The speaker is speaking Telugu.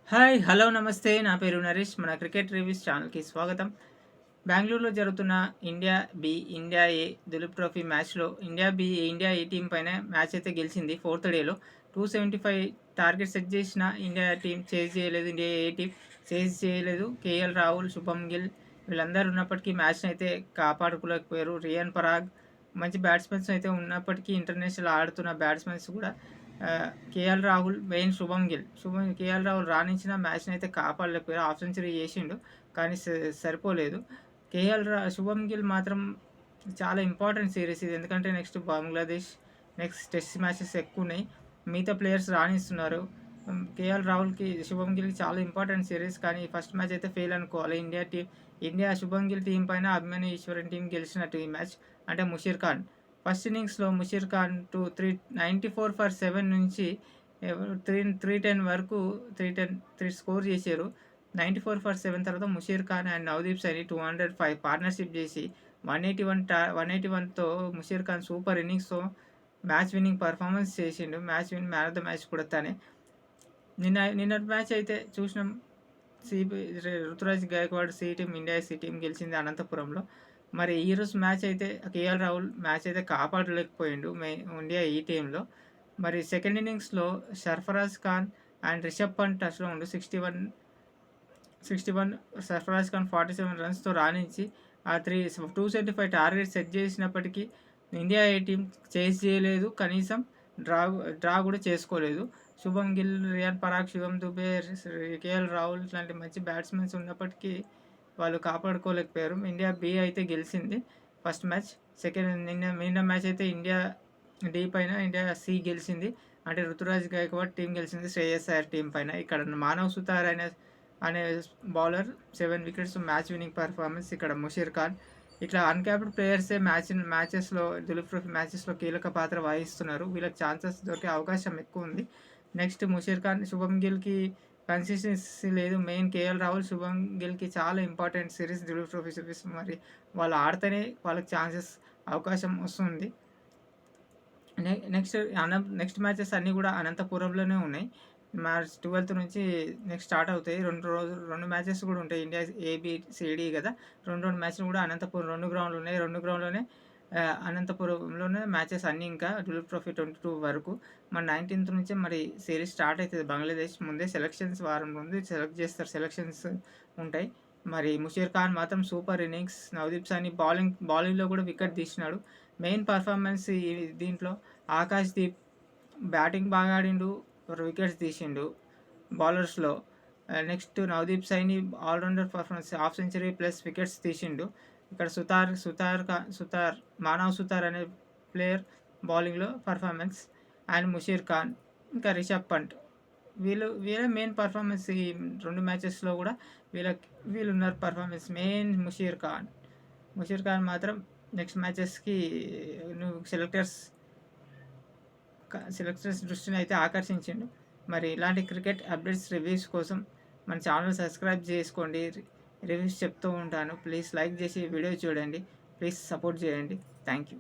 హాయ్! హలో! నమస్తే. నా పేరు నరేష్. మన క్రికెట్ రివ్యూస్ ఛానల్‌కి స్వాగతం. బెంగుళూరులో జరుగుతున్న ఇండియా బి, ఇండియా ఏ దులీప్ ట్రోఫీ మ్యాచ్‌లో ఇండియా ఏ టీమ్ పైన మ్యాచ్ అయితే గెలిచింది ఫోర్త్ డేలో. 275 టార్గెట్ సెట్ చేసిన ఇండియా టీమ్ చేజ్ చేయలేదు. ఇండియా ఏ టీమ్ చేజ్ చేయలేదు. కేఎల్ రాహుల్, శుభమ్ గిల్ వీళ్ళందరూ ఉన్నప్పటికీ మ్యాచ్‌ని అయితే కాపాడుకోలేకపోయారు. రియాన్ పరాగ్ మంచి బ్యాట్స్‌మెన్స్ అయితే ఉన్నప్పటికీ ఇంటర్నేషనల్ ఆడుతున్న బ్యాట్స్‌మెన్స్ కూడా KL Rahul, main KL Rahul రాణించిన మ్యాచ్‌ని అయితే కాపాడలేకపోయారు. హాఫ్ సెంచరీ చేసిండు. కానీ సరిపోలేదు. శుభమ్ గిల్ మాత్రం చాలా ఇంపార్టెంట్ సీరీస్ ఇది. ఎందుకంటే next Bangladesh, next test matches ఎక్కువున్నాయి. మిగతా ప్లేయర్స్ రాణిస్తున్నారు. శుభమ్ గిల్‌కి చాలా ఇంపార్టెంట్ సీరీస్. కానీ ఫస్ట్ మ్యాచ్ అయితే ఫెయిల్ అనుకోవాలి. శుభమ్ గిల్ టీమ్ పైన అభిమన్యు ఈశ్వరన్ టీమ్ గెలిచినట్టు ఈ మ్యాచ్. అంటే ముషీర్ ఖాన్. ఫస్ట్ ఇన్నింగ్స్‌లో ముషీర్ ఖాన్ 94 ఫర్ 7 నుంచి 310 వరకు 310 స్కోర్ చేశారు. 94 ఫర్ 7 తర్వాత ముషీర్ ఖాన్ అండ్ నవదీప్ సైని 205 పార్ట్నర్‌షిప్ చేసి 181తో ముషీర్ ఖాన్ సూపర్ ఇన్నింగ్స్‌తో మ్యాచ్ విన్నింగ్ పర్ఫార్మెన్స్ చేసిండు. మ్యాన్ ఆఫ్ ద మ్యాచ్ కూడా తనే. నిన్నటి మ్యాచ్ అయితే చూసినాం. Ruturaj Gaikwad India C team గెలిచింది అనంతపురంలో. మరి ఈరోజు మ్యాచ్ అయితే కేఎల్ రాహుల్ మ్యాచ్ అయితే కాపాడలేకపోయిండు ఇండియా ఈ టీంలో. మరి సెకండ్ ఇన్నింగ్స్‌లో సర్ఫరాజ్ ఖాన్ అండ్ రిషబ్ పంట్ టచ్‌లో ఉండు 61 సర్ఫరాజ్ ఖాన్ 47 రన్స్‌తో రాణించి 275 టార్గెట్ సెట్ చేసినప్పటికీ ఇండియా ఏ టీమ్ చేజ్ చేయలేదు. కనీసం డ్రా కూడా చేసుకోలేదు. శుభమ్ గిల్, రియాన్ పరాగ్, శివం దుబే, కేఎల్ రాహుల్ ఇట్లాంటి మంచి బ్యాట్స్‌మెన్స్ ఉన్నప్పటికీ వాళ్ళు కాపాడుకోలేకపోయారు. ఇండియా బి అయితే గెలిచింది ఫస్ట్ మ్యాచ్. నిన్న మ్యాచ్ అయితే ఇండియా డి పైన ఇండియా సి గెలిచింది. అంటే రుతురాజ్ గైక్వాడ్ టీం గెలిచింది శ్రేయస్ అయ్యర్ టీం పైన. ఇక్కడ మానవ్ సుతార్ అనే bowler 7 wickets match winning performance. ఇక్కడ ముషీర్ ఖాన్ ఇట్లా అన్‌క్యాప్డ్ ప్లేయర్సే మ్యాచెస్‌లో దులీప్ ట్రోఫీ మ్యాచెస్‌లో కీలక పాత్ర వహిస్తున్నారు. వీళ్ళకి ఛాన్సెస్ దొరికే అవకాశం ఎక్కువ ఉంది. నెక్స్ట్ ముషీర్ ఖాన్, శుభమ్ గిల్‌కి కన్సిస్టెన్సీ లేదు. మెయిన్ కేఎల్ రాహుల్, శుభమ్ గిల్‌కి చాలా important series Duleep trophy series. మరి వాళ్ళు ఆడితేనే వాళ్ళకి అవకాశం వస్తుంది. నెక్స్ట్ మ్యాచెస్ అన్నీ కూడా అనంతపురంలోనే ఉన్నాయి. మార్చ్ 12 నుంచి నెక్స్ట్ స్టార్ట్ అవుతాయి. 2 మ్యాచెస్ కూడా ఉంటాయి. ఇండియా ఏబిసిడి కదా. 2 మ్యాచ్‌లు కూడా అనంతపురం 2 గ్రౌండ్‌లు ఉన్నాయి. 2 గ్రౌండ్‌లోనే అనంతపురంలోనే మ్యాచెస్ అన్నీ ఇంకా దులీప్ ట్రోఫీ 22 వరకు. మరి 19th నుంచే మరి సిరీస్ స్టార్ట్ అవుతుంది. బంగ్లాదేశ్ ముందే వారం ముందు సెలెక్ట్ చేస్తారు. సెలక్షన్స్ ఉంటాయి. మరి ముషీర్ ఖాన్ మాత్రం సూపర్ ఇన్నింగ్స్. నవదీప్ సైని బౌలింగ్‌లో కూడా వికెట్ తీసినాడు. మెయిన్ పర్ఫార్మెన్స్ దీంట్లో ఆకాష్‌దీప్ బ్యాటింగ్ బాగా ఆడిండు. 2 వికెట్స్ తీసిండు బౌలర్స్‌లో. Next Navdeep Saini allrounder performance half century plus wickets తీసిండు. ఇక్కడ మానవ్ సుతార్ అనే ప్లేయర్ బౌలింగ్‌లో పర్ఫార్మెన్స్ అండ్ ముషీర్ ఖాన్, ఇంకా రిషబ్ పంట్ వీళ్ళ మెయిన్ పర్ఫార్మెన్స్ ఈ 2 మ్యాచెస్‌లో కూడా వీళ్ళున్నారు పర్ఫార్మెన్స్. మెయిన్ ముషీర్ ఖాన్ మాత్రం నెక్స్ట్ మ్యాచెస్‌కి సెలెక్టర్స్ దృష్టిని అయితే ఆకర్షించిండు. మరి ఇలాంటి క్రికెట్ అప్డేట్స్ రివ్యూస్ కోసం మన ఛానల్ సబ్స్క్రైబ్ చేసుకోండి. రివ్యూస్ చెప్తూ ఉంటాను. ప్లీజ్ లైక్ చేసి వీడియో చూడండి. ప్లీజ్ సపోర్ట్ చేయండి. Thank you.